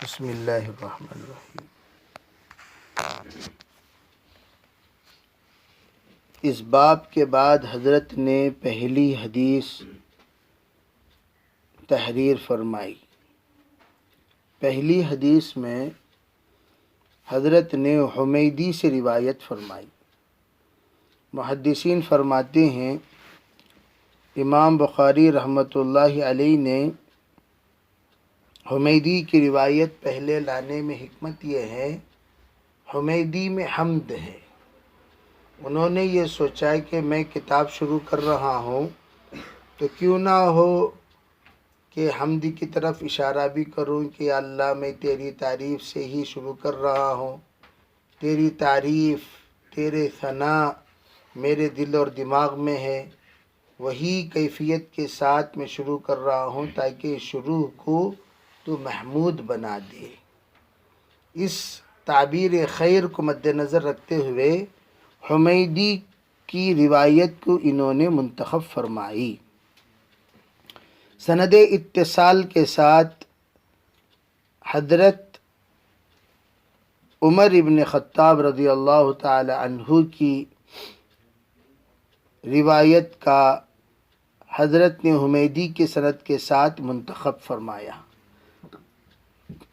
بسم اللہ الرحمن الرحیم۔ اس باب کے بعد حضرت نے پہلی حدیث تحریر فرمائی۔ پہلی حدیث میں حضرت نے حمیدی سے روایت فرمائی۔ محدثین فرماتے ہیں امام بخاری رحمۃ اللہ علیہ نے حمیدی کی روایت پہلے لانے میں حکمت یہ ہے، حمیدی میں حمد ہے۔ انہوں نے یہ سوچا کہ میں کتاب شروع کر رہا ہوں تو کیوں نہ ہو کہ حمد کی طرف اشارہ بھی کروں کہ اللہ میں تیری تعریف سے ہی شروع کر رہا ہوں، تیری تعریف، تیرے ثناء میرے دل اور دماغ میں ہے، وہی کیفیت کے ساتھ میں شروع کر رہا ہوں تاکہ شروع کو تو محمود بنا دے۔ اس تعبیر خیر کو مد نظر رکھتے ہوئے حمیدی کی روایت کو انہوں نے منتخب فرمائی۔ سند اتصال کے ساتھ حضرت عمر ابن خطاب رضی اللہ تعالی عنہ کی روایت کا حضرت نے حمیدی کے سند کے ساتھ منتخب فرمایا۔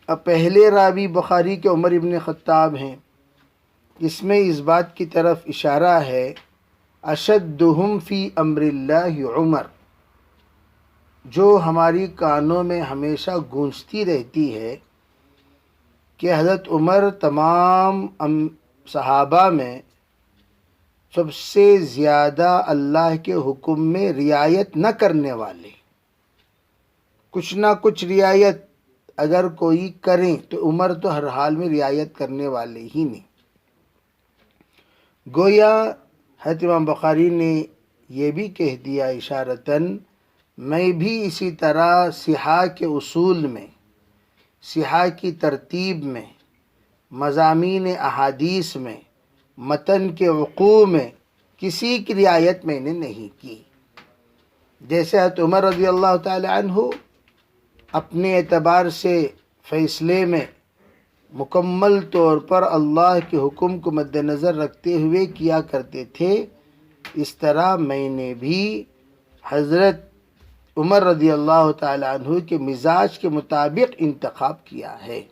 اب پہلے راوی بخاری کے عمر ابن خطاب ہیں، اس میں اس بات کی طرف اشارہ ہے اشدہم فی امر اللہ عمر، جو ہماری کانوں میں ہمیشہ گونجتی رہتی ہے کہ حضرت عمر تمام صحابہ میں سب سے زیادہ اللہ کے حکم میں رعایت نہ کرنے والے، کچھ نہ کچھ رعایت اگر کوئی کریں تو عمر تو ہر حال میں رعایت کرنے والے ہی نہیں۔ گویا حضرت امام بخاری نے یہ بھی کہہ دیا اشارتاً، میں بھی اسی طرح صحاح کے اصول میں، صحاح کی ترتیب میں، مضامین احادیث میں، متن کے وقوع میں کسی کی رعایت میں نے نہیں کی۔ جیسے حضرت عمر رضی اللہ تعالی عنہ اپنے اعتبار سے فیصلے میں مکمل طور پر اللہ کے حکم کو مد نظر رکھتے ہوئے کیا کرتے تھے، اس طرح میں نے بھی حضرت عمر رضی اللہ تعالی عنہ کے مزاج کے مطابق انتخاب کیا ہے۔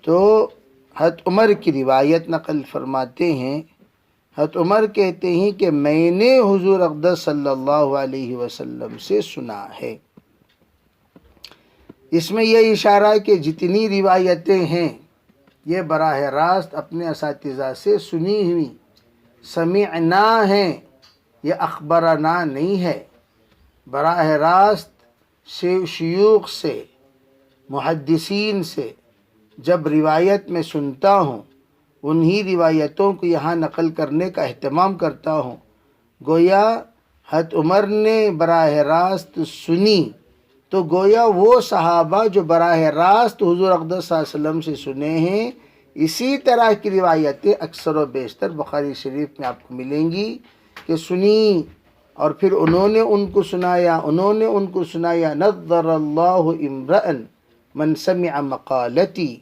تو حضرت عمر کی روایت نقل فرماتے ہیں، حضرت عمر کہتے ہیں کہ میں نے حضور اقدس صلی اللہ علیہ وسلم سے سنا ہے۔ اس میں یہ اشارہ ہے کہ جتنی روایتیں ہیں یہ براہ راست اپنے اساتذہ سے سنی ہوئی سمعنا ہیں، یہ اخبرنا نہیں ہے۔ براہ راست شیوخ سے، محدثین سے جب روایت میں سنتا ہوں، انہی روایتوں کو یہاں نقل کرنے کا اہتمام کرتا ہوں۔ گویا حضرت عمر نے براہ راست سنی تو گویا وہ صحابہ جو براہ راست حضور اقدس صلی اللہ علیہ وسلم سے سنے ہیں، اسی طرح کی روایتیں اکثر و بیشتر بخاری شریف میں آپ کو ملیں گی کہ سنی اور پھر انہوں نے ان کو سنایا، نظر اللہ امرأ من سمع مقالتی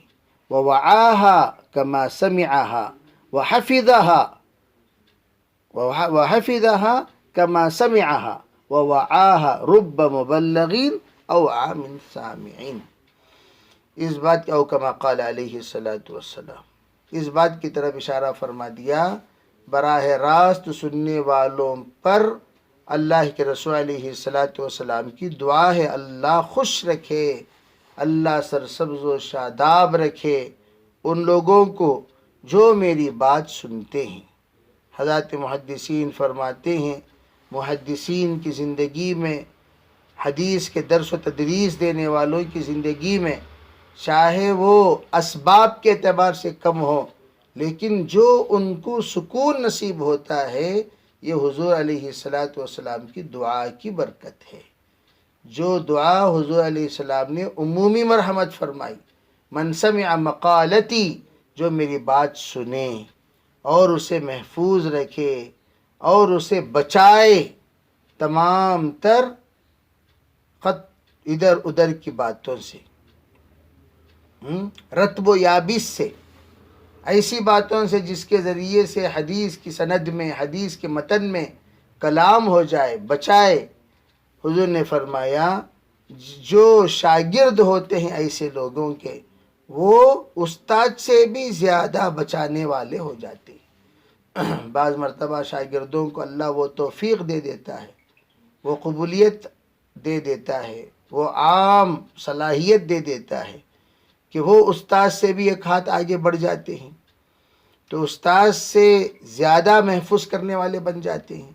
ووعاها كما سمعها وحفظها كما سمعها ووعاها رب مبلغین او عام سامعین۔ اس بات او کما قال علیہ السلام، اس بات کی طرف اشارہ فرما دیا، براہ راست سننے والوں پر اللہ کے رسول علیہ السلام کی دعا ہے، اللہ خوش رکھے، اللہ سرسبز و شاداب رکھے ان لوگوں کو جو میری بات سنتے ہیں۔ حضرات محدثین فرماتے ہیں، محدثین کی زندگی میں، حدیث کے درس و تدریس دینے والوں کی زندگی میں، چاہے وہ اسباب کے اعتبار سے کم ہو، لیکن جو ان کو سکون نصیب ہوتا ہے یہ حضور علیہ السلام کی دعا کی برکت ہے۔ جو دعا حضور علیہ السلام نے عمومی مرحمت فرمائی، من سمع مقالتی، جو میری بات سنے اور اسے محفوظ رکھے اور اسے بچائے تمام تر ادھر ادھر کی باتوں سے، رتب و یابس سے، ایسی باتوں سے جس کے ذریعے سے حدیث کی سند میں، حدیث کے متن میں کلام ہو جائے، بچائے۔ حضور نے فرمایا جو شاگرد ہوتے ہیں ایسے لوگوں کے، وہ استاد سے بھی زیادہ بچانے والے ہو جاتے ہیں۔ بعض مرتبہ شاگردوں کو اللہ وہ توفیق دے دیتا ہے، وہ قبولیت دے دیتا ہے، وہ عام صلاحیت دے دیتا ہے کہ وہ استاد سے بھی ایک ہاتھ آگے بڑھ جاتے ہیں، تو استاد سے زیادہ محفوظ کرنے والے بن جاتے ہیں۔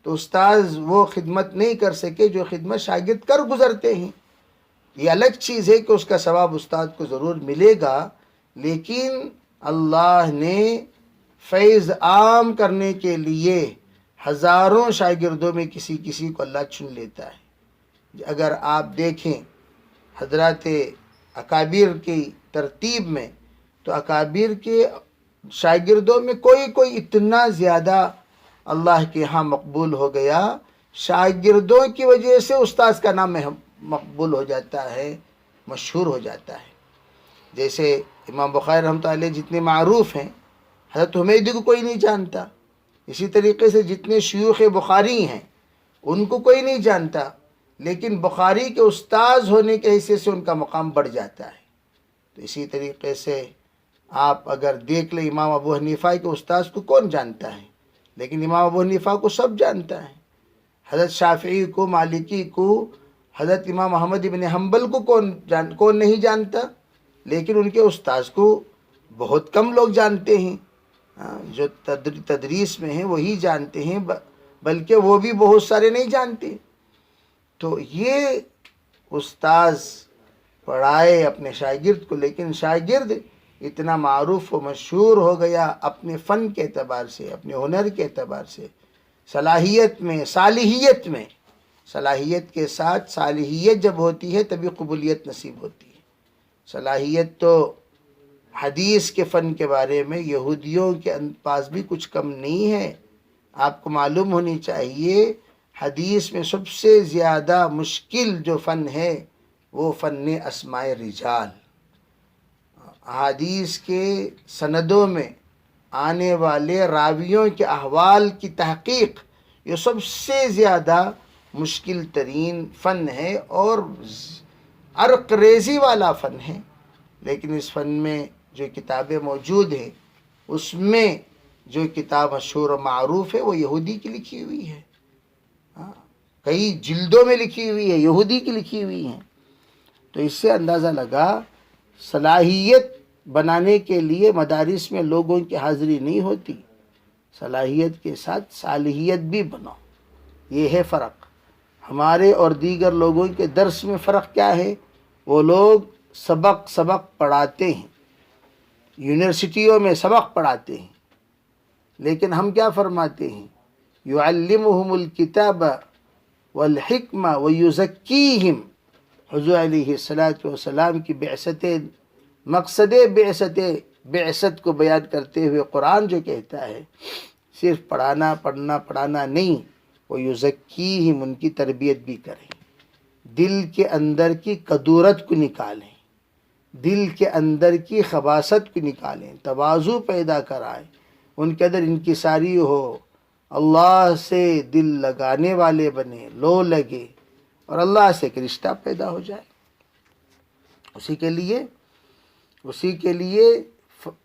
تو استاذ وہ خدمت نہیں کر سکے جو خدمت شاگرد کر گزرتے ہیں۔ یہ الگ چیز ہے کہ اس کا ثواب استاد کو ضرور ملے گا، لیکن اللہ نے فیض عام کرنے کے لیے ہزاروں شاگردوں میں کسی کو اللہ چن لیتا ہے۔ اگر آپ دیکھیں حضرات اکابر کی ترتیب میں، تو اکابر کے شاگردوں میں کوئی اتنا زیادہ اللہ کے ہاں مقبول ہو گیا، شاگردوں کی وجہ سے استاذ کا نام مقبول ہو جاتا ہے، مشہور ہو جاتا ہے۔ جیسے امام بخاری رحمۃ اللہ علیہ جتنے معروف ہیں، حضرت حمیدی کو کوئی نہیں جانتا، اسی طریقے سے جتنے شیوخ بخاری ہیں ان کو کوئی نہیں جانتا، لیکن بخاری کے استاذ ہونے کے حیثیت سے ان کا مقام بڑھ جاتا ہے۔ تو اسی طریقے سے آپ اگر دیکھ لیں امام ابو حنیفہ کے استاذ کو کون جانتا ہے، لیکن امام ابو حنیفہ کو سب جانتا ہے۔ حضرت شافعی کو، مالکی کو، حضرت امام احمد بن حنبل کو کون نہیں جانتا، لیکن ان کے استاذ کو بہت کم لوگ جانتے ہیں۔ جو تدریس میں ہیں وہی جانتے ہیں، بلکہ وہ بھی بہت سارے نہیں جانتے۔ تو یہ استاذ پڑھائے اپنے شاگرد کو، لیکن شاگرد اتنا معروف و مشہور ہو گیا اپنے فن کے اعتبار سے، اپنے ہنر کے اعتبار سے، صلاحیت میں، صلاحیت کے ساتھ صالحیت جب ہوتی ہے تبھی قبولیت نصیب ہوتی ہے۔ صلاحیت تو حدیث کے فن کے بارے میں یہودیوں کے پاس بھی کچھ کم نہیں ہے۔ آپ کو معلوم ہونی چاہیے حدیث میں سب سے زیادہ مشکل جو فن ہے وہ فن اسماء رجال۔ حدیث کے سندوں میں آنے والے راویوں کے احوال کی تحقیق، یہ سب سے زیادہ مشکل ترین فن ہے اور عرق ریزی والا فن ہے۔ لیکن اس فن میں جو کتابیں موجود ہیں، اس میں جو کتاب مشہور و معروف ہے وہ یہودی کی لکھی ہوئی ہے، کئی جلدوں میں لکھی ہوئی ہے، یہودی کی لکھی ہوئی ہیں۔ تو اس سے اندازہ لگا صلاحیت بنانے کے لیے مدارس میں لوگوں کی حاضری نہیں ہوتی، صلاحیت کے ساتھ صالحیت بھی بناؤ۔ یہ ہے فرق۔ ہمارے اور دیگر لوگوں کے درس میں فرق کیا ہے؟ وہ لوگ سبق پڑھاتے ہیں، یونیورسٹیوں میں سبق پڑھاتے ہیں، لیکن ہم کیا فرماتے ہیں؟ یعلمہم الکتاب والحکمہ ویزکیہم۔ حضور علیہ السلام کی مقصد بعثت کو بیان کرتے ہوئے قرآن جو کہتا ہے صرف پڑھانا نہیں، ویزکیہم، ان کی تربیت بھی کریں، دل کے اندر کی کدورت کو نکالیں، دل کے اندر کی خباثت کو نکالیں، تواضع پیدا کرائیں، ان کے اندر انکساری ہو، اللہ سے دل لگانے والے بنے، لو لگے، اور اللہ سے ایک رشتہ پیدا ہو جائے۔ اسی کے لیے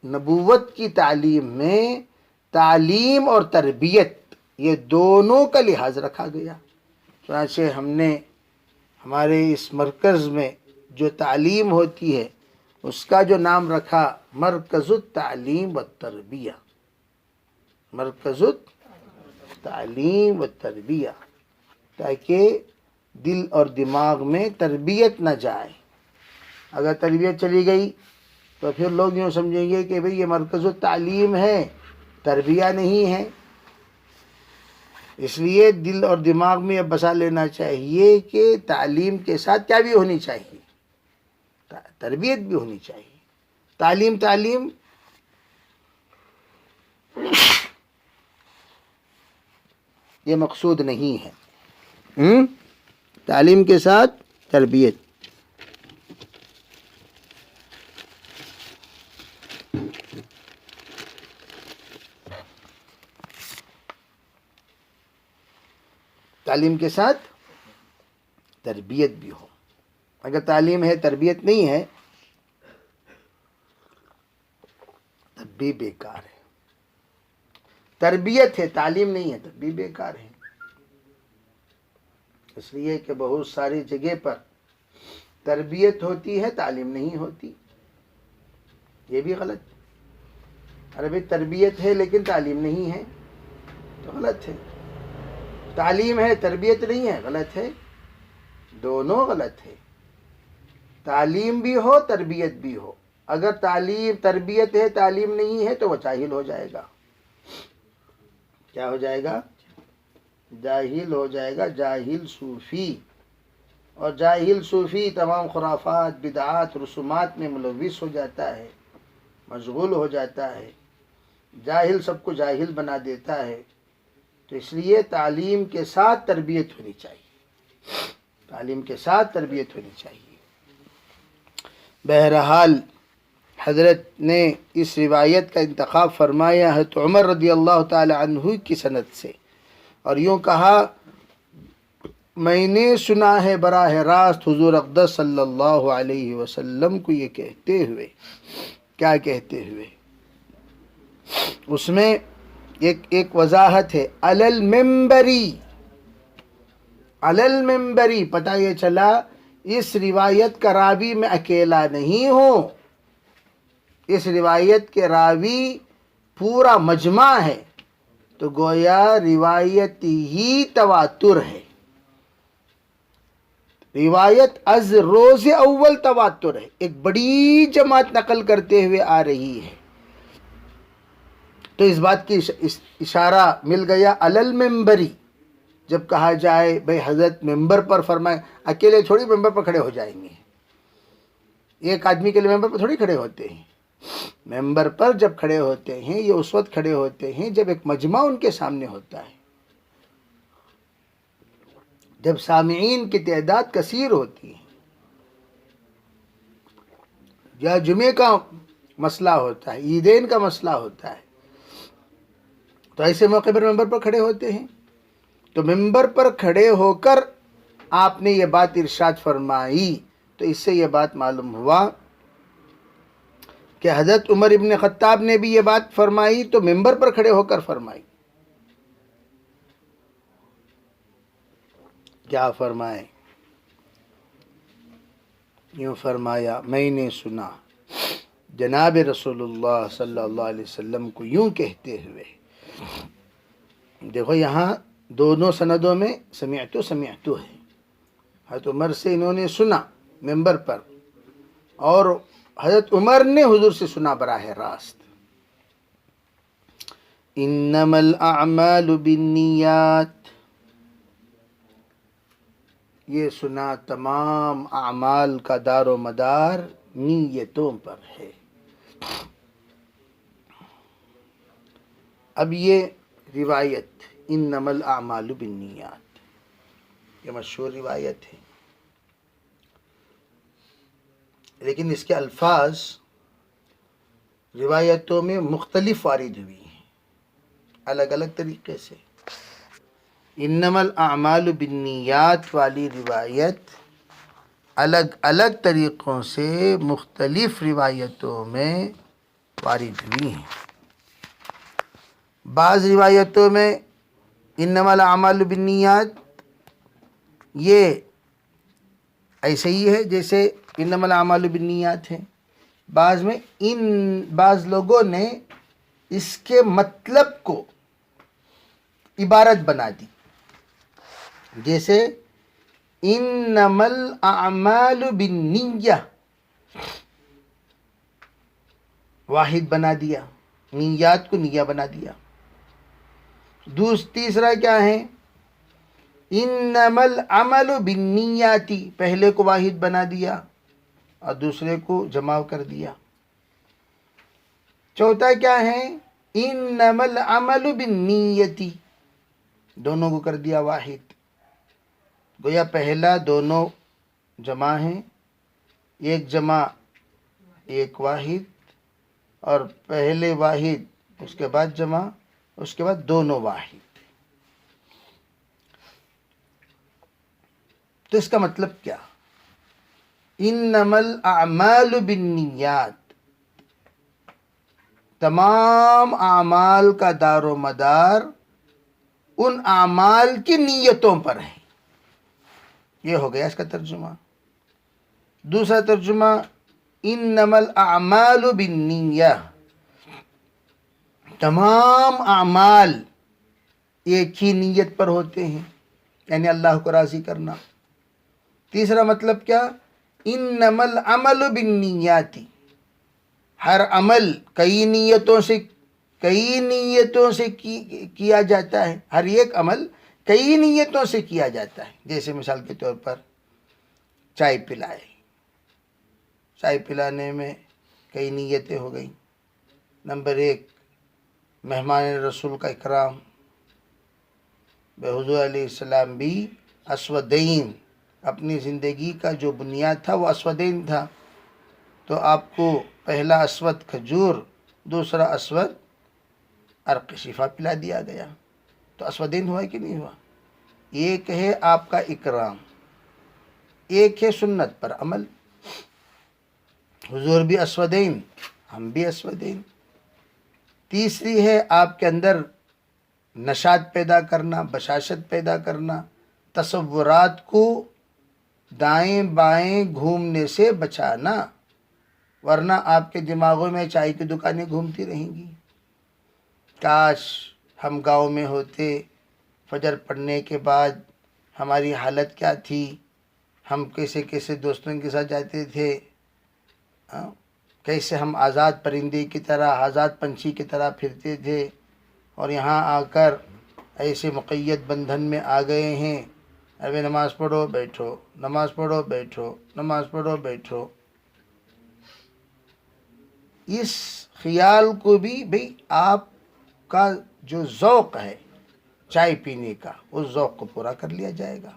نبوت کی تعلیم میں تعلیم اور تربیت یہ دونوں کا لحاظ رکھا گیا۔ چنانچہ ہم نے ہمارے اس مرکز میں جو تعلیم ہوتی ہے اس کا جو نام رکھا مرکز التعلیم والتربیہ، مرکز التعلیم والتربیہ، تاکہ دل اور دماغ میں تربیت نہ جائے۔ اگر تربیت چلی گئی تو پھر لوگ یوں سمجھیں گے کہ بھئی یہ مرکز التعلیم ہے، تربیہ نہیں ہے۔ اس لیے دل اور دماغ میں یہ بسا لینا چاہیے کہ تعلیم کے ساتھ کیا بھی ہونی چاہیے، تربیت بھی ہونی چاہیے۔ تعلیم یہ مقصود نہیں ہے، تعلیم کے ساتھ تربیت۔ تعلیم کے ساتھ تربیت بھی ہو. اگر تعلیم ہے تربیت نہیں ہے تب بھی بیکار ہے. تربیت ہے تعلیم نہیں ہے تب بھی بیکار ہے. اس لیے کہ بہت ساری جگہ پر تربیت ہوتی ہے تعلیم نہیں ہوتی. یہ بھی غلط. ارے بھائی تربیت ہے لیکن تعلیم نہیں ہے تو غلط ہے. تعلیم ہے تربیت نہیں ہے غلط ہے. دونوں غلط ہے. تعلیم بھی ہو تربیت بھی ہو. اگر تربیت ہے تعلیم نہیں ہے تو وہ جاہل ہو جائے گا. کیا ہو جائے گا؟ جاہل ہو جائے گا. جاہل صوفی. اور جاہل صوفی تمام خرافات بدعات رسومات میں ملوث ہو جاتا ہے، مشغول ہو جاتا ہے. جاہل سب کو جاہل بنا دیتا ہے. تو اس لیے تعلیم کے ساتھ تربیت ہونی چاہیے. تعلیم کے ساتھ تربیت ہونی چاہیے. بہرحال حضرت نے اس روایت کا انتخاب فرمایا حضرت عمر رضی اللہ تعالی عنہ کی سند سے، اور یوں کہا میں نے سنا ہے براہ راست حضور اقدس صلی اللہ علیہ وسلم کو یہ کہتے ہوئے. کیا کہتے ہوئے؟ اس میں ایک وضاحت ہے. علی المنبری. پتہ یہ چلا اس روایت کا راوی میں اکیلا نہیں ہوں. اس روایت کے راوی پورا مجمع ہے. تو گویا روایت ہی تواتر ہے. روایت از روز اول تواتر ہے. ایک بڑی جماعت نقل کرتے ہوئے آ رہی ہے. تو اس بات کی اشارہ مل گیا علی المنبری. جب کہا جائے بھئی حضرت ممبر پر فرمائے، اکیلے تھوڑی ممبر پر کھڑے ہو جائیں گے. ایک آدمی کے لیے ممبر پر تھوڑی کھڑے ہوتے ہیں. ممبر پر جب کھڑے ہوتے ہیں یہ اس وقت کھڑے ہوتے ہیں جب ایک مجمع ان کے سامنے ہوتا ہے، جب سامعین کی تعداد کثیر ہوتی ہے، یا جمعے کا مسئلہ ہوتا ہے، عیدین کا مسئلہ ہوتا ہے. تو ایسے موقع پر ممبر پر کھڑے ہوتے ہیں. تو ممبر پر کھڑے ہو کر آپ نے یہ بات ارشاد فرمائی. تو اس سے یہ بات معلوم ہوا کہ حضرت عمر ابن خطاب نے بھی یہ بات فرمائی تو ممبر پر کھڑے ہو کر فرمائی. کیا فرمائے؟ یوں فرمایا میں نے سنا جناب رسول اللہ صلی اللہ علیہ وسلم کو یوں کہتے ہوئے. دیکھو یہاں دونوں سندوں میں سمعتو ہے. حضرت عمر سے انہوں نے سنا ممبر پر، اور حضرت عمر نے حضور سے سنا براہ راست. انما الاعمال بالنیات. یہ سنا تمام اعمال کا دار و مدار نیتوں پر ہے. اب یہ روایت انما الاعمال بالنیات یہ مشہور روایت ہے، لیکن اس کے الفاظ روایتوں میں مختلف وارد ہوئی ہیں الگ الگ طریقے سے. انما الاعمال بالنیات والی روایت الگ الگ طریقوں سے مختلف روایتوں میں وارد ہوئی ہیں. بعض روایتوں میں انما الاعمال بالنیات یہ ایسے ہی ہے جیسے انما الاعمال بالنیات ہے. بعض لوگوں نے اس کے مطلب کو عبارت بنا دی، جیسے انما الاعمال بالنیہ واحد بنا دیا، نیات کو نیہ بنا دیا. تیسرا کیا ہے؟ انما العمل بالنیات، پہلے کو واحد بنا دیا اور دوسرے کو جمع کر دیا. چوتھا کیا ہے؟ انما العمل بالنیت، دونوں کو کر دیا واحد. گویا پہلا دونوں جمع ہیں، ایک جمع ایک واحد، اور پہلے واحد اس کے بعد جمع اس کے بعد دونوں واحد. تو اس کا مطلب کیا؟ انما الاعمال بالنیات، تمام اعمال کا دار و مدار ان اعمال کی نیتوں پر ہے. یہ ہو گیا اس کا ترجمہ. دوسرا ترجمہ انما الاعمال بالنیہ، تمام اعمال ایک ہی نیت پر ہوتے ہیں، یعنی اللہ کو راضی کرنا. تیسرا مطلب کیا؟ انما العمل بالنیات، ہر عمل کئی نیتوں سے کیا جاتا ہے. ہر ایک عمل کئی نیتوں سے کیا جاتا ہے. جیسے مثال کے طور پر چائے پلائے، چائے پلانے میں کئی نیتیں ہو گئیں. نمبر 1 مہمان رسول کا اکرام. حضور علیہ السلام بھی اسودین، اپنی زندگی کا جو بنیاد تھا وہ اسودین تھا. تو آپ کو پہلا اسود کھجور، دوسرا اسود عرق شفا پلا دیا گیا. تو اسودین ہوا کہ نہیں ہوا؟ ایک ہے آپ کا اکرام، ایک ہے سنت پر عمل. حضور بھی اسودین، ہم بھی اسودین. تیسری ہے آپ کے اندر نشاط پیدا کرنا، بشاشت پیدا کرنا، تصورات کو دائیں بائیں گھومنے سے بچانا، ورنہ آپ کے دماغوں میں چائے کی دکانیں گھومتی رہیں گی. کاش ہم گاؤں میں ہوتے، فجر پڑھنے کے بعد ہماری حالت کیا تھی، ہم کیسے کیسے دوستوں کے ساتھ جاتے تھے، کیسے ہم آزاد پرندے کی طرح، آزاد پنچھی کی طرح پھرتے تھے، اور یہاں آ کر ایسے مقید بندھن میں آ گئے ہیں. ابھی نماز پڑھو بیٹھو، نماز پڑھو بیٹھو، نماز پڑھو بیٹھو. اس خیال کو بھی بھئی آپ کا جو ذوق ہے چائے پینے کا، اس ذوق کو پورا کر لیا جائے گا.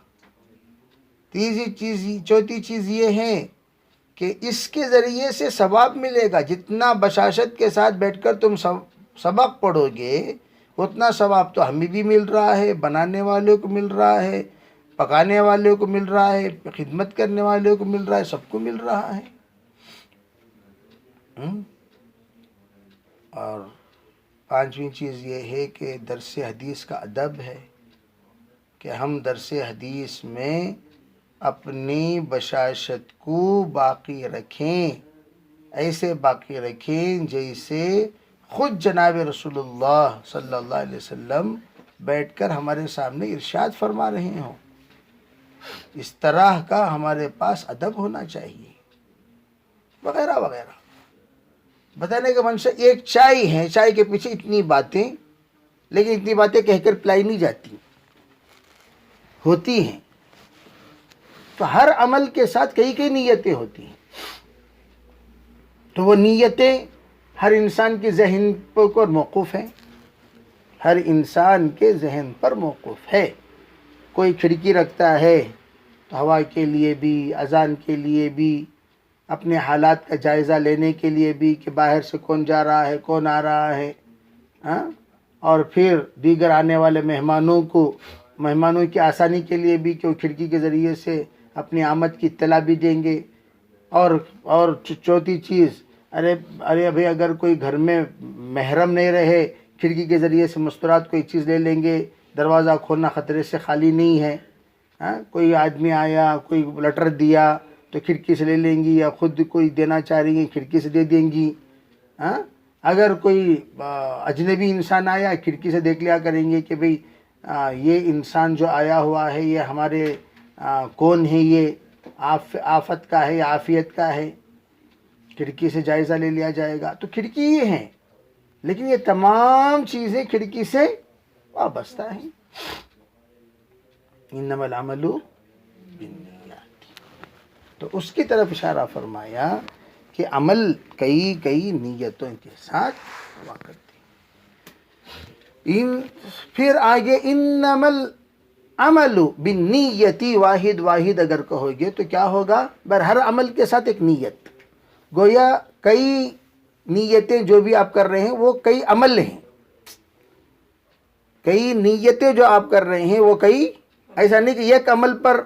چوتھی چیز یہ ہے کہ اس کے ذریعے سے ثواب ملے گا. جتنا بشاشت کے ساتھ بیٹھ کر تم سبق پڑھو گے، اتنا ثواب تو ہمیں بھی مل رہا ہے، بنانے والوں کو مل رہا ہے، پکانے والوں کو مل رہا ہے، خدمت کرنے والوں کو مل رہا ہے، سب کو مل رہا ہے. اور پانچویں چیز یہ ہے کہ درس حدیث کا ادب ہے کہ ہم درس حدیث میں اپنی بشاشت کو باقی رکھیں، ایسے باقی رکھیں جیسے خود جناب رسول اللہ صلی اللہ علیہ وسلم بیٹھ کر ہمارے سامنے ارشاد فرما رہے ہوں. اس طرح کا ہمارے پاس ادب ہونا چاہیے، وغیرہ وغیرہ. بتانے کا منشا ایک چائے ہے، چائے کے پیچھے اتنی باتیں، لیکن اتنی باتیں کہہ کر پلائی نہیں جاتی، ہوتی ہیں. تو ہر عمل کے ساتھ کئی نیتیں ہوتی ہیں. تو وہ نیتیں ہر انسان کے ذہن پر موقوف ہیں، ہر انسان کے ذہن پر موقوف ہے. کوئی کھڑکی رکھتا ہے تو ہوا کے لیے بھی، اذان کے لیے بھی، اپنے حالات کا جائزہ لینے کے لیے بھی کہ باہر سے کون جا رہا ہے، کون آ رہا ہے، اور پھر دیگر آنے والے مہمانوں کی آسانی کے لیے بھی کہ وہ کھڑکی کے ذریعے سے اپنی آمد کی اطلاع بھی دیں گے. اور چوتھی چیز، ارے بھئی اگر کوئی گھر میں محرم نہیں رہے، کھڑکی کے ذریعے سے مستورات کوئی چیز لے لیں گے، دروازہ کھولنا خطرے سے خالی نہیں ہے. کوئی آدمی آیا، کوئی لیٹر دیا تو کھڑکی سے لے لیں گی، یا خود کوئی دینا چاہ رہی ہیں کھڑکی سے دے دیں گی. اگر کوئی اجنبی انسان آیا، کھڑکی سے دیکھ لیا کریں گے کہ بھئی یہ انسان جو آیا ہوا ہے یہ ہمارے کون ہے، یہ آفت کا ہے یا عافیت کا ہے. کھڑکی سے جائزہ لے لیا جائے گا. تو کھڑکی یہ ہیں، لیکن یہ تمام چیزیں کھڑکی سے وابستہ ہیں. انما العمل بالنیات. تو اس کی طرف اشارہ فرمایا کہ عمل کئی نیتوں کے ساتھ ہوا کرتے ہیں. پھر آگے انما العمل بالنیت واحد اگر کہو گے تو کیا ہوگا؟ ہر عمل کے ساتھ ایک نیت. گویا کئی نیتیں جو بھی آپ کر رہے ہیں وہ کئی عمل ہیں. کئی نیتیں جو آپ کر رہے ہیں وہ کئی، ایسا نہیں کہ ایک عمل پر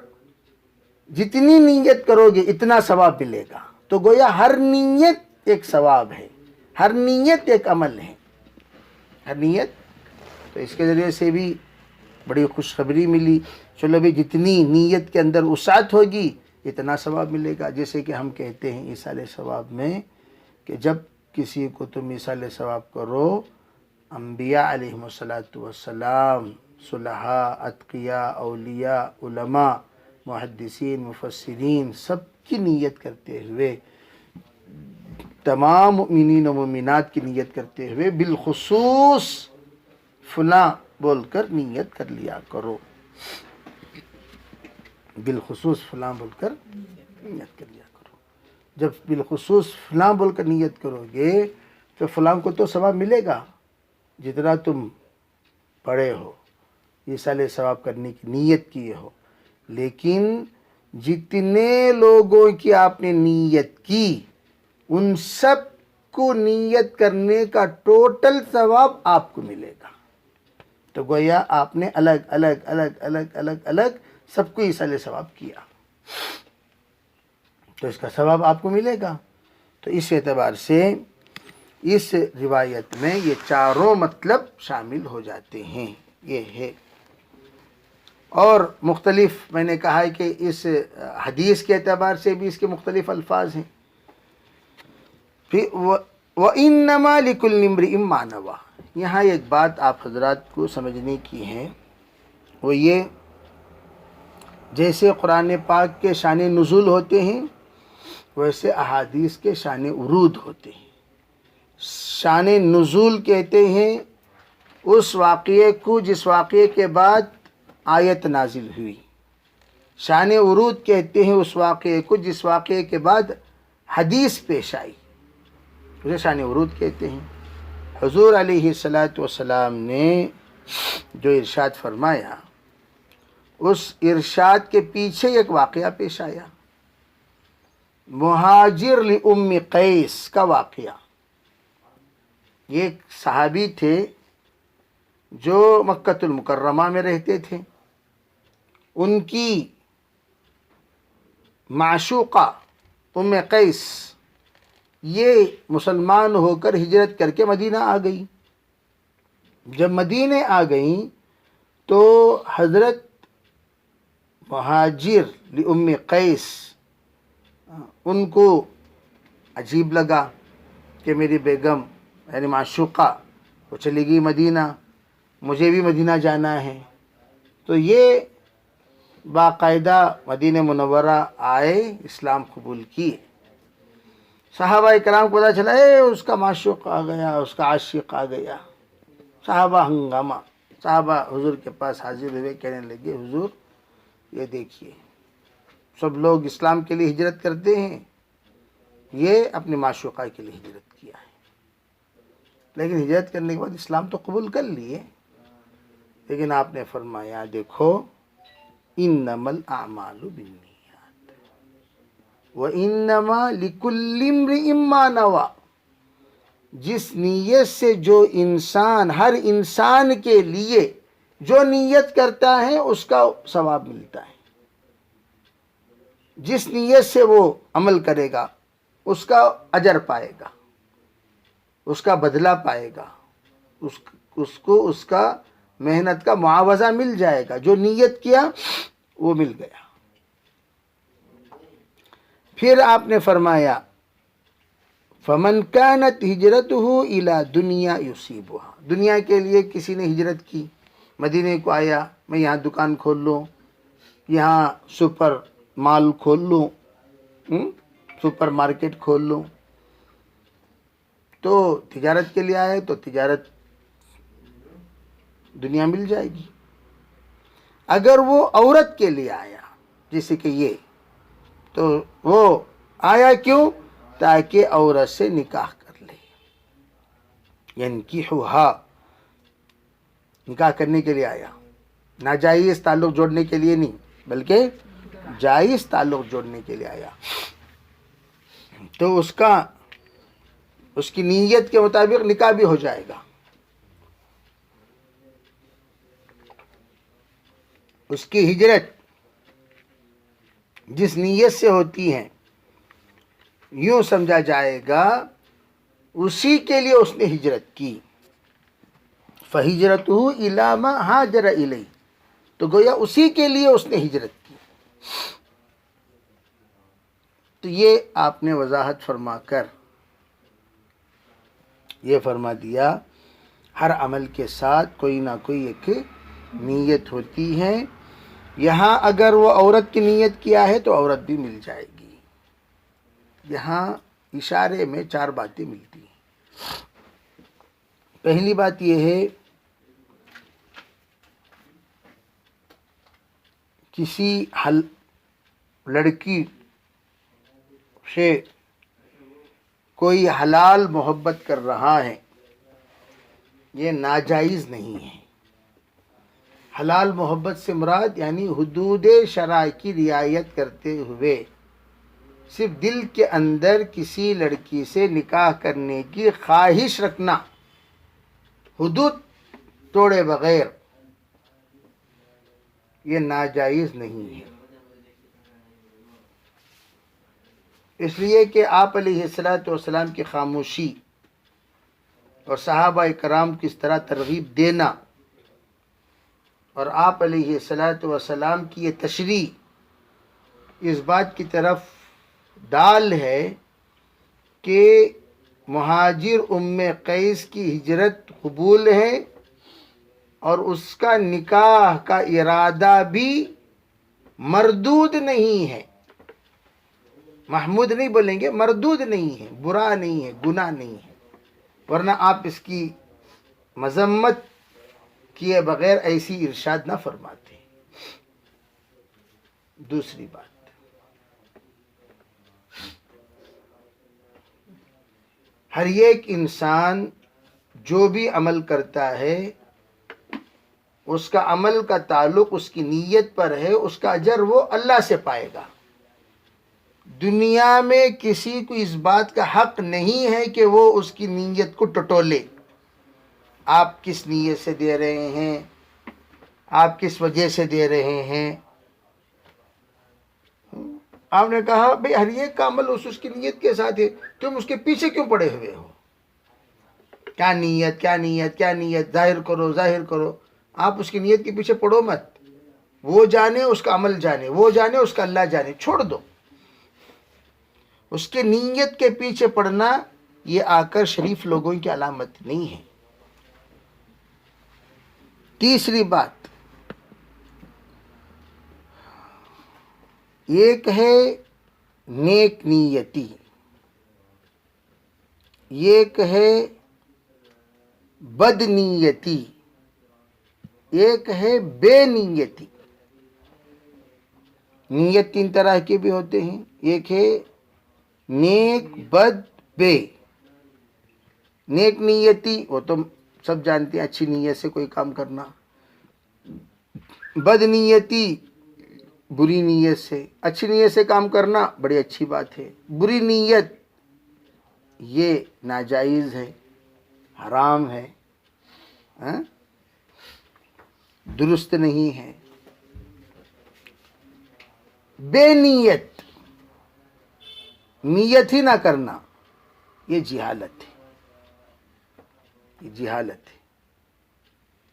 جتنی نیت کرو گے اتنا ثواب ملے گا. تو گویا ہر نیت ایک ثواب ہے، ہر نیت ایک عمل ہے، ہر نیت. تو اس کے ذریعے سے بھی بڑی خوشخبری ملی. چلو بھی جتنی نیت کے اندر وسعت ہوگی اتنا ثواب ملے گا. جیسے کہ ہم کہتے ہیں ایصال ثواب میں کہ جب کسی کو تم ایصال ثواب کرو، انبیاء علیہم السلام، صلحاء، اتقیاء، اولیاء، علماء، محدثین، مفسرین، سب کی نیت کرتے ہوئے، تمام مؤمنین و مومنات کی نیت کرتے ہوئے بالخصوص فلاں بول کر نیت کر لیا کرو، بالخصوص فلاں بول کر نیت کر لیا کرو. جب بالخصوص فلاں بول کر نیت کرو گے تو فلاں کو تو ثواب ملے گا جتنا تم پڑھے ہو، ایصال ثواب کرنے کی نیت کیے ہو. لیکن جتنے لوگوں کی آپ نے نیت کی ان سب کو نیت کرنے کا ٹوٹل ثواب آپ کو ملے گا. تو گویا آپ نے الگ الگ الگ الگ الگ الگ سب کو ایصال ثواب کیا تو اس کا ثواب آپ کو ملے گا. تو اس اعتبار سے اس روایت میں یہ چاروں مطلب شامل ہو جاتے ہیں. یہ ہے. اور مختلف میں نے کہا ہے کہ اس حدیث کے اعتبار سے بھی اس کے مختلف الفاظ ہیں. پھر وَإِنَّمَا لِكُلِّ امْرِئٍ مَّا نَوَىٰ. یہاں ایک بات آپ حضرات کو سمجھنے کی ہے، وہ یہ جیسے قرآن پاک کے شان نزول ہوتے ہیں ویسے احادیث کے شان ورود ہوتے ہیں. شان نزول کہتے ہیں اس واقعے کو جس واقعے کے بعد آیت نازل ہوئی. شان ورود کہتے ہیں اس واقعے کو جس واقعے کے بعد حدیث پیش آئی، اسے شان ورود کہتے ہیں. حضور علیہ السلام نے جو ارشاد فرمایا اس ارشاد کے پیچھے ایک واقعہ پیش آیا، مہاجر لأم قیس کا واقعہ. یہ ایک صحابی تھے جو مکۃ المکرمہ میں رہتے تھے. ان کی معشوقہ ام قیس یہ مسلمان ہو کر ہجرت کر کے مدینہ آ گئی. جب مدینہ آ گئیں تو حضرت مہاجر لأم قیس ان کو عجیب لگا کہ میری بیگم یعنی معشوقہ وہ چلی گئی مدینہ، مجھے بھی مدینہ جانا ہے. تو یہ باقاعدہ مدینہ منورہ آئے، اسلام قبول کیے. صحابہ کرام کو پتہ چلا اس کا معشوق آ گیا، اس کا عاشق آ گیا. صحابہ ہنگامہ، صحابہ حضور کے پاس حاضر ہوئے، کہنے لگے حضور یہ دیکھیے سب لوگ اسلام کے لیے ہجرت کرتے ہیں، یہ اپنے معشوقہ کے لیے ہجرت کیا ہے. لیکن ہجرت کرنے کے بعد اسلام تو قبول کر لیے، لیکن آپ نے فرمایا دیکھو انما الاعمال بالنیات وانما لکل امرئ ما نویٰ. جس نیت سے جو انسان، ہر انسان کے لیے جو نیت کرتا ہے اس کا ثواب ملتا ہے. جس نیت سے وہ عمل کرے گا اس کا اجر پائے گا، اس کا بدلہ پائے گا، اس کو اس کا محنت کا معاوضہ مل جائے گا. جو نیت کیا وہ مل گیا. پھر آپ نے فرمایا فَمَنْ كَانَتْ هِجْرَتُهُ إِلَى دُنْيَا يُصِيبُهَا. دنیا کے لیے کسی نے ہجرت کی، مدینے کو آیا، میں یہاں دکان کھول لوں، یہاں سپر مال کھول لوں، سپر مارکیٹ کھول لوں. تو تجارت کے لیے آئے تو تجارت دنیا مل جائے گی. اگر وہ عورت کے لیے آیا جیسے کہ یہ، تو وہ آیا کیوں؟ تاکہ عورت سے نکاح کر لے. ینکحھا، نکاح کرنے کے لیے آیا، ناجائز تعلق جوڑنے کے لیے نہیں بلکہ جائز تعلق جوڑنے کے لیے آیا. تو اس کی نیت کے مطابق نکاح بھی ہو جائے گا. اس کی ہجرت جس نیت سے ہوتی ہیں یوں سمجھا جائے گا اسی کے لیے اس نے ہجرت کی. فَهِجْرَتُهُ إِلَىٰ مَا هَاجَرَ إِلَيْهِ، تو گویا اسی کے لیے اس نے ہجرت کی. تو یہ آپ نے وضاحت فرما کر یہ فرما دیا ہر عمل کے ساتھ کوئی نہ کوئی ایک نیت ہوتی ہے. یہاں اگر وہ عورت کی نیت کیا ہے تو عورت بھی مل جائے گی. یہاں اشارے میں 4 باتیں ملتی ہیں. پہلی بات یہ ہے کسی لڑکی سے کوئی حلال محبت کر رہا ہے یہ ناجائز نہیں ہے. حلال محبت سے مراد یعنی حدود شرع کی رعایت کرتے ہوئے صرف دل کے اندر کسی لڑکی سے نکاح کرنے کی خواہش رکھنا، حدود توڑے بغیر، یہ ناجائز نہیں ہے. اس لیے کہ آپ علیہ السلام کی خاموشی اور صحابہ کرام کی اس طرح ترغیب دینا اور آپ علیہ السلام کی یہ تشریح اس بات کی طرف ڈال ہے کہ مہاجر ام قیس کی ہجرت قبول ہے اور اس کا نکاح کا ارادہ بھی مردود نہیں ہے. محمود نہیں بولیں گے، مردود نہیں ہے، برا نہیں ہے، گناہ نہیں ہے، ورنہ آپ اس کی مذمت کیے بغیر ایسی ارشاد نہ فرماتے. دوسری بات، ہر ایک انسان جو بھی عمل کرتا ہے اس کا عمل کا تعلق اس کی نیت پر ہے، اس کا اجر وہ اللہ سے پائے گا. دنیا میں کسی کو اس بات کا حق نہیں ہے کہ وہ اس کی نیت کو ٹٹولے. آپ کس نیت سے دے رہے ہیں، آپ کس وجہ سے دے رہے ہیں. آپ نے کہا بھئی ہر ایک کا عمل اس کی نیت کے ساتھ ہے، تم اس کے پیچھے کیوں پڑے ہوئے ہو؟ کیا نیت، کیا نیت، کیا نیت، ظاہر کرو، ظاہر کرو. آپ اس کی نیت کے پیچھے پڑو مت. وہ جانے اس کا عمل جانے، وہ جانے اس کا اللہ جانے، چھوڑ دو. اس کے نیت کے پیچھے پڑنا یہ آ کر شریف لوگوں کی علامت نہیں ہے. تیسری بات، ایک ہے نیک نیتی، ایک ہے بد نیتی، ایک ہے بے نیتی. نیت 3 طرح کے بھی ہوتے ہیں. ایک ہے نیک، بد، بے. نیک نیتی وہ تو سب جانتے ہیں، اچھی نیت سے کوئی کام کرنا. بد نیتی بری نیت سے. اچھی نیت سے کام کرنا بڑی اچھی بات ہے. بری نیت یہ ناجائز ہے، حرام ہے، درست نہیں ہے. بے نیت، نیت ہی نہ کرنا، یہ جہالت ہے. یہ جہالت ہے.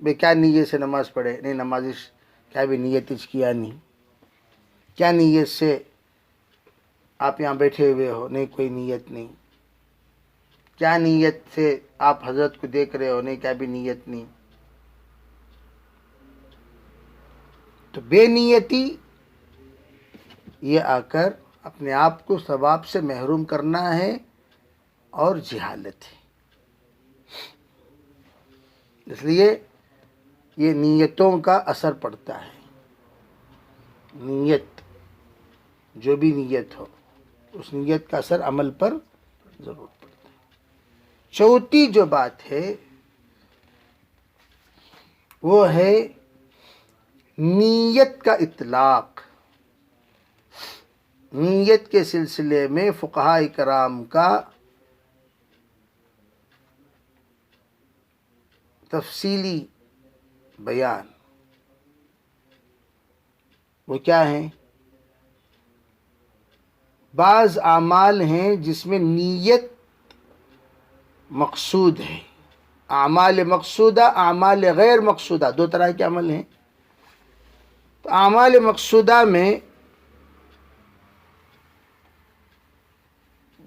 بے کیا نیت سے نماز پڑھے؟ نہیں نماز کیا بھی نیت کیا نہیں. کیا نیت سے آپ یہاں بیٹھے ہوئے ہو؟ نہیں کوئی نیت نہیں. کیا نیت سے آپ حضرت کو دیکھ رہے ہو؟ نہیں کیا بھی نیت نہیں. تو بے نیتی یہ آ کر اپنے آپ کو ثواب سے محروم کرنا ہے اور جہالت ہے. اس لیے یہ نیتوں کا اثر پڑتا ہے. نیت جو بھی نیت ہو اس نیت کا اثر عمل پر ضرور پڑتا ہے. چوتھی جو بات ہے وہ ہے نیت کا اطلاق. نیت کے سلسلے میں فقہاء کرام کا تفصیلی بیان. وہ کیا ہیں؟ بعض اعمال ہیں جس میں نیت مقصود ہے، اعمال مقصودہ، اعمال غیر مقصودہ، دو طرح کے عمل ہیں۔ تو اعمال مقصودہ میں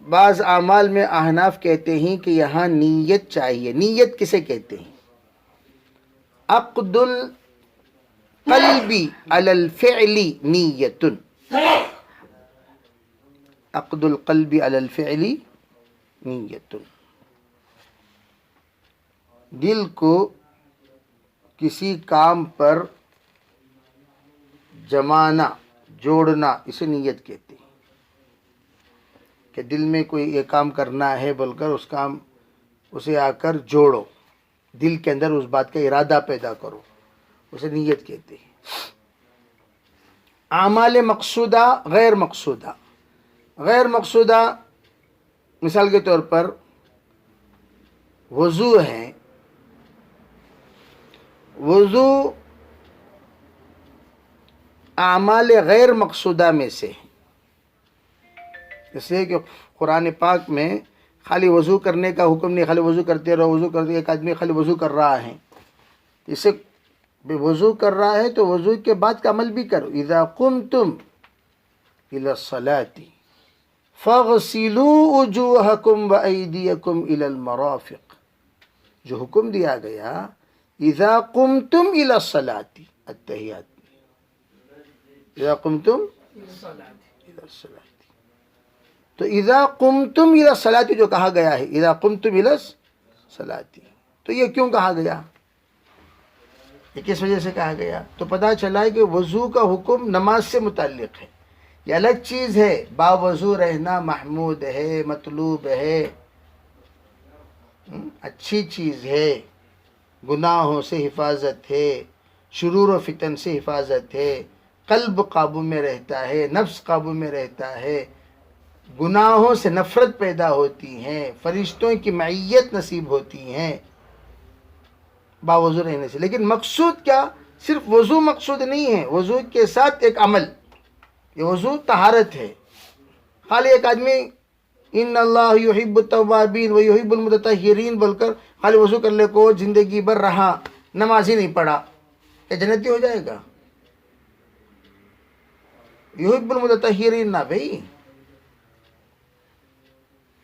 بعض اعمال میں احناف کہتے ہیں کہ یہاں نیت چاہیے۔ نیت کسے کہتے ہیں؟ عقد القلب علی الفعل نیت، عقد القلب علی الفعل نیت، دل کو کسی کام پر جمانا، جوڑنا، اسے نیت کہتے ہیں کہ دل میں کوئی یہ کام کرنا ہے بول کر اسے آ کر جوڑو، دل کے اندر اس بات کا ارادہ پیدا کرو، اسے نیت کہتے ہیں۔ اعمال مقصودہ، غیر مقصودہ، غیر مقصودہ مثال کے طور پر وضو ہے، وضو اعمال غیر مقصودہ میں سے ہے، اس لیے کہ قرآن پاک میں خالی وضو کرنے کا حکم نہیں، خالی وضو کرتے رہو، وضو کرتے، ایک آدمی خالی وضو کر رہا ہے، اسے وضو کر رہا ہے تو وضو کے بعد کا عمل بھی کرو۔ اذا قمتم الى الصلاة فاغسلوا وجوہکم وایدیکم الى المرافق، جو حکم دیا گیا اذا قمتم الى الصلاة، التحیات، اذا قمتم الى الصلاة، تو اذا قمتم الى الصلاة جو کہا گیا ہے، اذا قمتم الى الصلاة، تو یہ کیوں کہا گیا، یہ کس وجہ سے کہا گیا؟ تو پتہ چلا ہے کہ وضو کا حکم نماز سے متعلق ہے، یہ الگ چیز ہے، باوضو رہنا محمود ہے، مطلوب ہے، اچھی چیز ہے، گناہوں سے حفاظت ہے، شرور و فتن سے حفاظت ہے، قلب قابو میں رہتا ہے، نفس قابو میں رہتا ہے، گناہوں سے نفرت پیدا ہوتی ہیں، فرشتوں کی معیت نصیب ہوتی ہیں باوضو رہنے سے۔ لیکن مقصود کیا؟ صرف وضو مقصود نہیں ہے، وضو کے ساتھ ایک عمل، یہ وضو طہارت ہے۔ خالی ایک آدمی ان اللہ یحب التوابین و یحب المتطہرین بول کر خالی وضو کر لے کو زندگی بھر رہا، نماز ہی نہیں پڑھا، یہ جنتی ہو جائے گا؟ یحب المتطہرین نہ بھئی،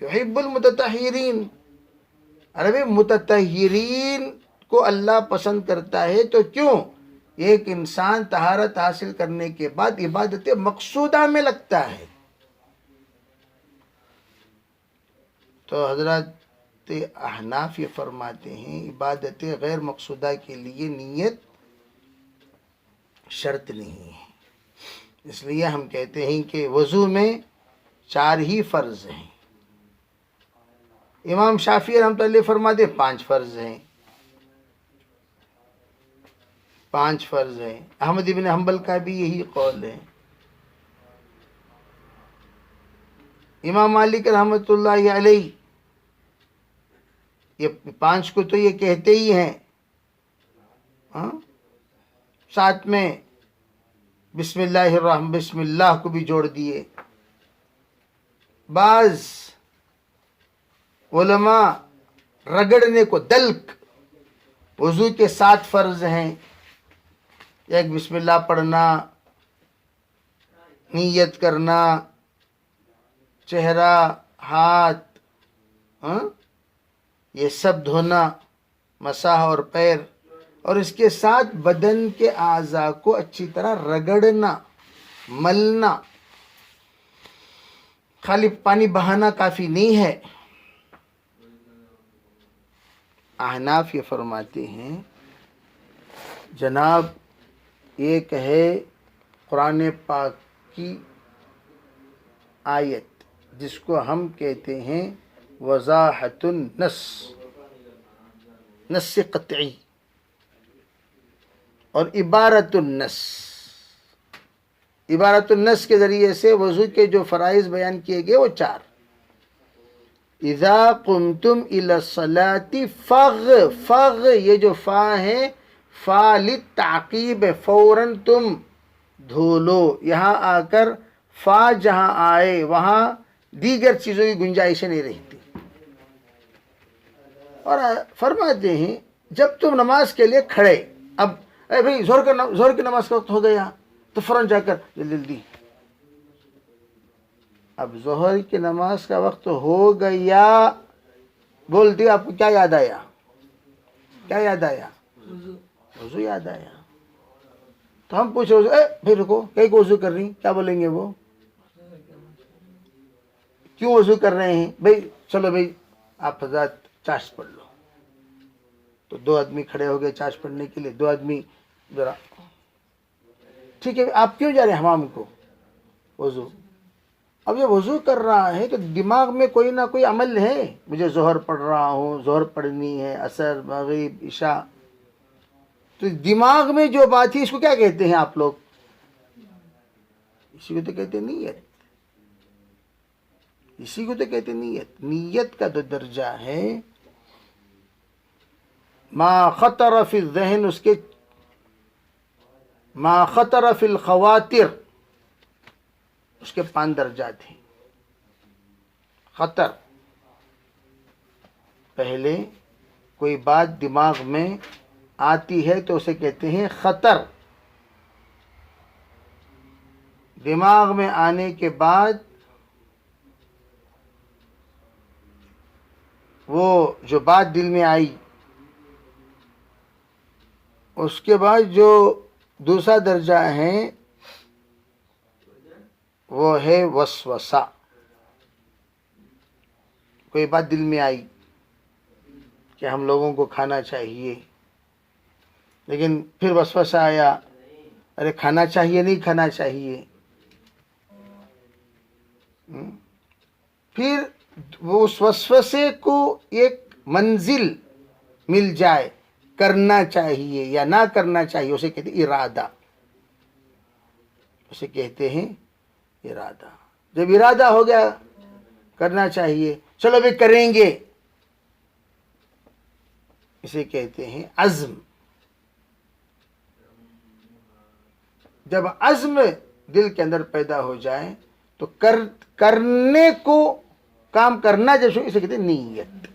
یحب المتطہرین، عربی متطہرین کو اللہ پسند کرتا ہے، تو کیوں؟ ایک انسان طہارت حاصل کرنے کے بعد عبادت مقصودہ میں لگتا ہے۔ تو حضرات احناف یہ فرماتے ہیں عبادت غیر مقصودہ کے لیے نیت شرط نہیں ہے، اس لیے ہم کہتے ہیں کہ وضو میں 4 ہی فرض ہیں، امام شافعی رحمۃ اللہ فرماتے 5 فرض ہیں، 5 فرض ہیں، احمد بن حنبل کا بھی یہی قول ہے، امام مالک رحمۃ اللہ علیہ یہ 5 کو تو یہ کہتے ہی ہیں، ساتھ میں بسم اللہ کو بھی جوڑ دیے۔ بعض علماء رگڑنے کو دلک، وضو کے 7 فرض ہیں، ایک بسم اللہ پڑھنا، نیت کرنا، چہرہ، ہاتھ، یہ سب دھونا، مسح اور پیر، اور اس کے ساتھ بدن کے اعضاء کو اچھی طرح رگڑنا، ملنا، خالی پانی بہانا کافی نہیں ہے۔ احناف یہ فرماتے ہیں جناب ایک ہے قرآن پاک کی آیت جس کو ہم کہتے ہیں وضاحت النص، نص قطعی، اور عبارت النص، عبارت النص کے ذریعے سے وضو کے جو فرائض بیان کیے گئے وہ 4، اذا قمتم الى الصلاة فغ یہ جو فا ہے فا للتعقیب، فوراً تم دھو لو، یہاں آ کر فا جہاں آئے وہاں دیگر چیزوں کی گنجائشیں نہیں رہتی. اور فرماتے ہیں جب تم نماز کے لیے کھڑے، اب اے بھائی زہر کی نماز کا وقت ہو گیا تو فوراً جا کر جلدی. اب ظہر کی نماز کا وقت ہو گیا بولتی آپ کو کیا یاد آیا؟ کیا یاد آیا؟ وضو یاد آیا. تو ہم پوچھ رہے پھر رکو کئی کو وضو کر رہی، کیا بولیں گے وہ؟ کیوں وضو کر رہے ہیں؟ بھائی چلو بھائی آپ حضرات چاش پڑھ لو. تو 2 آدمی کھڑے ہو گئے چاش پڑھنے کے لیے. 2 آدمی ذرا ٹھیک ہے آپ کیوں جا رہے ہیں حمام کو؟ وضو. اب یہ وضو کر رہا ہے تو دماغ میں کوئی نہ کوئی عمل ہے، مجھے ظہر پڑھ رہا ہوں، ظہر پڑھنی ہے، عصر، مغرب، عشاء. تو دماغ میں جو بات ہے اس کو کیا کہتے ہیں آپ لوگ؟ اسی کو تو کہتے ہیں نیت. اسی کو تو کہتے ہیں نیت. نیت کا جو درجہ ہے ما خطر فی الذہن، اس کے ما خطر فی الخواطر، اس کے 5 درجات ہیں. خطر، پہلے کوئی بات دماغ میں آتی ہے تو اسے کہتے ہیں خطر. دماغ میں آنے کے بعد وہ جو بات دل میں آئی، اس کے بعد جو دوسرا درجہ ہے وہ ہے وسوسہ. کوئی بات دل میں آئی کہ ہم لوگوں کو کھانا چاہیے، لیکن پھر وسوسہ آیا ارے کھانا چاہیے نہیں کھانا چاہیے. پھر وہ اس وسوسے کو ایک منزل مل جائے، کرنا چاہیے یا نہ کرنا چاہیے، اسے کہتے ہیں ارادہ. اسے کہتے ہیں ارادہ. جب ارادہ ہو گیا کرنا چاہیے، چلو بھی کریں گے، اسے کہتے ہیں عزم. جب عزم دل کے اندر پیدا ہو جائے تو کرنے کو، کام کرنا جیسے اسے کہتے ہیں نیت.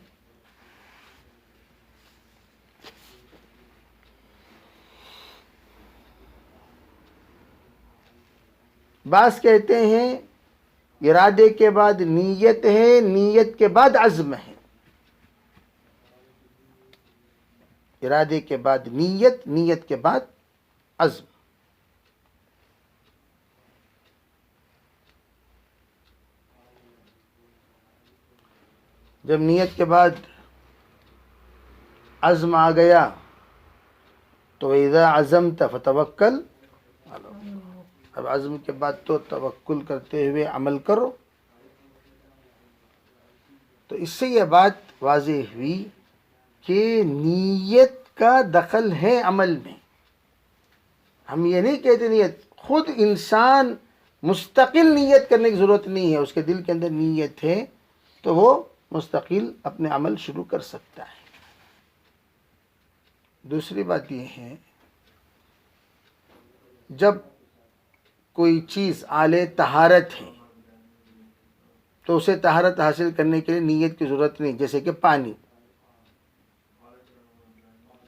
بعض کہتے ہیں ارادے کے بعد نیت ہے، نیت کے بعد عزم ہے. ارادے کے بعد نیت، نیت کے بعد عزم. جب نیت کے بعد عزم آ گیا تو اذا عزمت فتوکل. اب عزم کے بعد تو توکل کرتے ہوئے عمل کرو. تو اس سے یہ بات واضح ہوئی کہ نیت کا دخل ہے عمل میں. ہم یہ نہیں کہتے نیت، خود انسان مستقل نیت کرنے کی ضرورت نہیں ہے. اس کے دل کے اندر نیت ہے تو وہ مستقل اپنے عمل شروع کر سکتا ہے. دوسری بات یہ ہے جب کوئی چیز اعلی طہارت ہے تو اسے طہارت حاصل کرنے کے لیے نیت کی ضرورت نہیں. جیسے کہ پانی،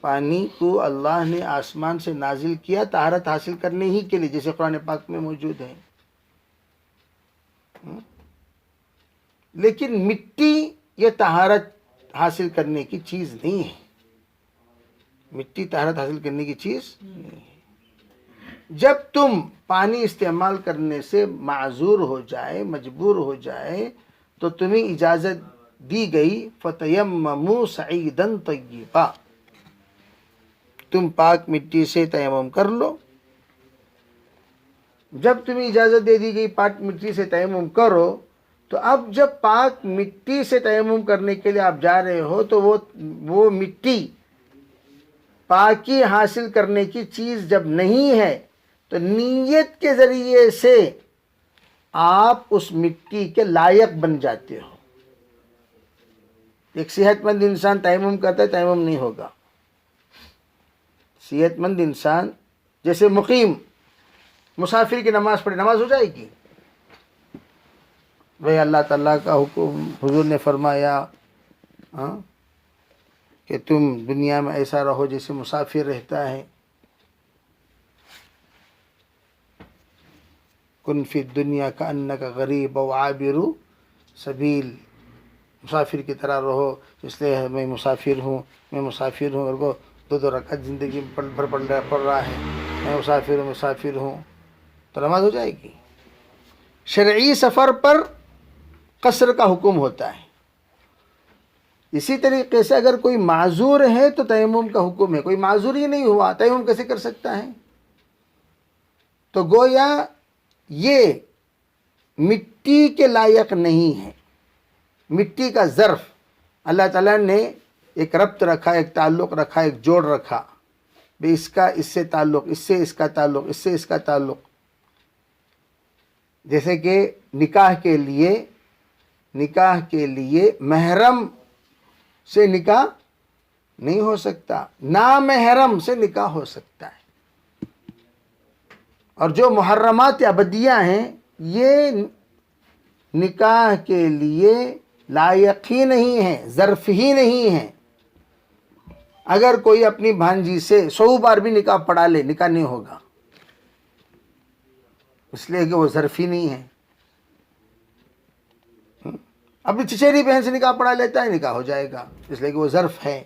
پانی کو اللہ نے آسمان سے نازل کیا طہارت حاصل کرنے ہی کے لیے، جیسے قرآن پاک میں موجود ہے. لیکن مٹی یہ طہارت حاصل کرنے کی چیز نہیں ہے. مٹی طہارت حاصل کرنے کی چیز نہیں ہے. جب تم پانی استعمال کرنے سے معذور ہو جائے، مجبور ہو جائے، تو تمہیں اجازت دی گئی فَتَيَمَّمُوا صَعِيدًا طَيِّبًا، تم پاک مٹی سے تیمم کر لو. جب تمہیں اجازت دے دی گئی پاک مٹی سے تیمم کرو، تو اب جب پاک مٹی سے تیمم کرنے کے لیے آپ جا رہے ہو تو وہ مٹی پاکی حاصل کرنے کی چیز جب نہیں ہے تو نیت کے ذریعے سے آپ اس مٹی کے لائق بن جاتے ہو. ایک صحت مند انسان تیمم کرتا ہے، تیمم نہیں ہوگا. صحت مند انسان جیسے مقیم مسافر کی نماز پڑھے، نماز ہو جائے گی؟ بھائی اللہ تعالیٰ کا حکم، حضور نے فرمایا کہ تم دنیا میں ایسا رہو جیسے مسافر رہتا ہے، کن فی الدنیا کأنک غریب و عابر سبیل، مسافر کی طرح رہو، اس لیے میں مسافر ہوں میرے کو 2 رکعت زندگی میں پڑھ رہا ہے، میں مسافر ہوں تو نماز ہو جائے گی۔ شرعی سفر پر قصر کا حکم ہوتا ہے۔ اسی طریقے سے اگر کوئی معذور ہے تو تیمم کا حکم ہے۔ کوئی معذور ہی نہیں ہوا، تیمم کیسے کر سکتا ہے؟ تو گویا یہ مٹی کے لائق نہیں ہے۔ مٹی کا ظرف اللہ تعالیٰ نے ایک ربط رکھا، ایک تعلق رکھا، ایک جوڑ رکھا، بھئی اس کا اس سے تعلق، اس سے اس کا تعلق، اس سے اس کا تعلق۔ جیسے کہ نکاح کے لیے محرم سے نکاح نہیں ہو سکتا، نامحرم سے نکاح ہو سکتا ہے۔ اور جو محرمات ابدیہ ہیں یہ نکاح کے لیے لائق ہی نہیں ہیں، ظرف ہی نہیں ہیں۔ اگر کوئی اپنی بھانجی سے 100 بار بھی نکاح پڑھا لے، نکاح نہیں ہوگا، اس لیے کہ وہ ظرف ہی نہیں ہے۔ اپنی چچیری بہن سے نکاح پڑھا لیتا ہے، نکاح ہو جائے گا، اس لیے کہ وہ ظرف ہے۔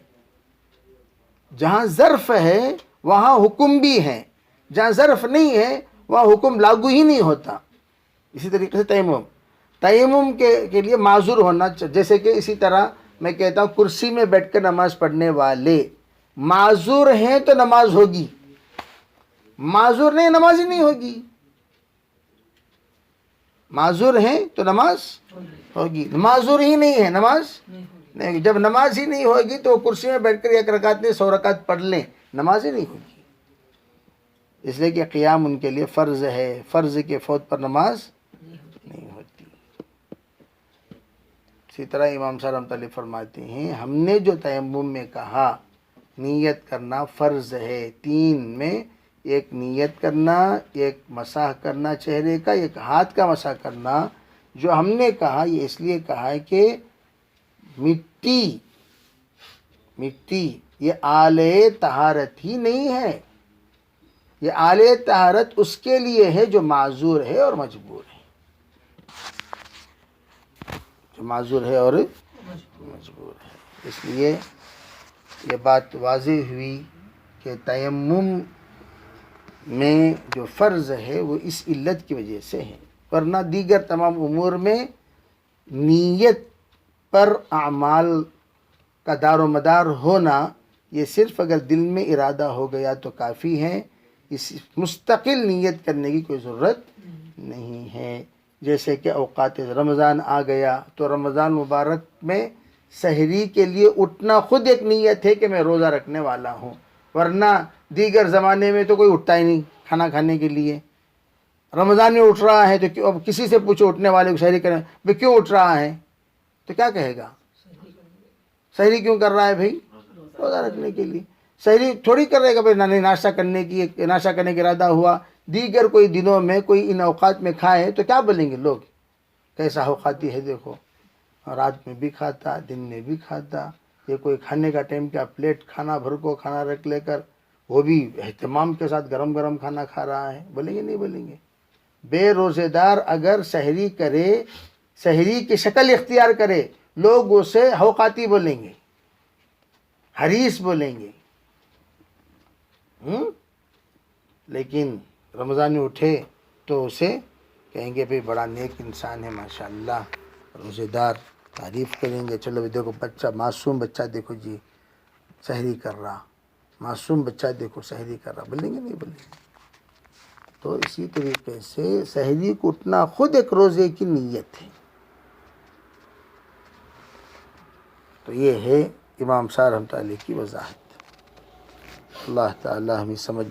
جہاں ظرف ہے وہاں حکم بھی ہے، جہاں ظرف نہیں ہے وہاں حکم لاگو ہی نہیں ہوتا۔ اسی طریقے سے تیمم کے لیے معذور ہونا، جیسے کہ اسی طرح میں کہتا ہوں کرسی میں بیٹھ کر نماز پڑھنے والے معذور ہیں تو نماز ہوگی، معذور نہیں نماز ہی نہیں ہوگی۔ معذور ہیں تو نماز ہوگی، معذور ہی نہیں ہے نماز نہیں۔ جب نماز ہی نہیں ہوگی تو کرسی میں بیٹھ کر 1 رکعت نہیں 100 رکعت پڑھ لیں، نماز ہی نہیں ہوگی۔ اس لیے کہ قیام ان کے لیے فرض ہے، فرض کے فوت پر نماز نہیں ہوتی۔ اسی طرح امام صاحب رحمۃ اللہ فرماتے ہیں ہم نے جو تیمم میں کہا نیت کرنا فرض ہے، 3 میں ایک نیت کرنا، ایک مسح کرنا چہرے کا، ایک ہاتھ کا مسح کرنا، جو ہم نے کہا یہ اس لیے کہا ہے کہ مٹی یہ آلے طہارت ہی نہیں ہے، یہ آلے طہارت اس کے لیے ہے جو معذور ہے اور مجبور ہے، جو معذور ہے اور مجبور ہے۔ اس لیے یہ بات واضح ہوئی کہ تیمم میں جو فرض ہے وہ اس علت کی وجہ سے ہے، ورنہ دیگر تمام امور میں نیت پر اعمال کا دار و مدار ہونا، یہ صرف اگر دل میں ارادہ ہو گیا تو کافی ہے، اس مستقل نیت کرنے کی کوئی ضرورت نہیں ہے۔ جیسے کہ اوقات رمضان آ گیا تو رمضان مبارک میں سحری کے لیے اٹھنا خود ایک نیت ہے کہ میں روزہ رکھنے والا ہوں، ورنہ دیگر زمانے میں تو کوئی اٹھتا ہی نہیں کھانا کھانے کے لیے۔ رمضان میں اٹھ رہا ہے تو اب کسی سے پوچھو اٹھنے والے کو سحری کریں بھئی کیوں اٹھ رہا ہے تو کیا کہے گا؟ سحری کیوں کر رہا ہے بھائی؟ روزہ رکھنے کے لیے۔ سحری تھوڑی کر رہے گا بھائی، ناشتہ کرنے کا ارادہ ہوا، دیگر کوئی دنوں میں کوئی ان اوقات میں کھائے تو کیا بولیں گے لوگ؟ کیسا اوقاتی ہے دیکھو، رات میں بھی کھاتا دن میں بھی کھاتا، یہ کوئی کھانے کا ٹائم کیا پلیٹ کھانا بھر کو کھانا رکھ لے کر وہ بھی اہتمام کے ساتھ گرم گرم کھانا کھا رہا ہے، بولیں گے نہیں بولیں گے؟ بے روزے دار اگر سحری کرے، سحری کی شکل اختیار کرے، لوگ اسے اوقاتی بولیں گے، حریص بولیں گے۔ لیکن رمضان میں اٹھے تو اسے کہیں گے بھئی بڑا نیک انسان ہے ماشاءاللہ، روزے دار، تعریف کریں گے۔ چلو دیکھو بچہ، معصوم بچہ دیکھو جی سحری کر رہا، معصوم بچہ دیکھو سحری کر رہا، بولیں گے نہیں بولیں گے؟ تو اسی طریقے سے سحری کو اٹھنا خود ایک روزے کی نیت ہے۔ تو یہ ہے امام صاحب رحمۃ اللہ کی وضاحت۔ اللہ تعالی ہمیں سمجھ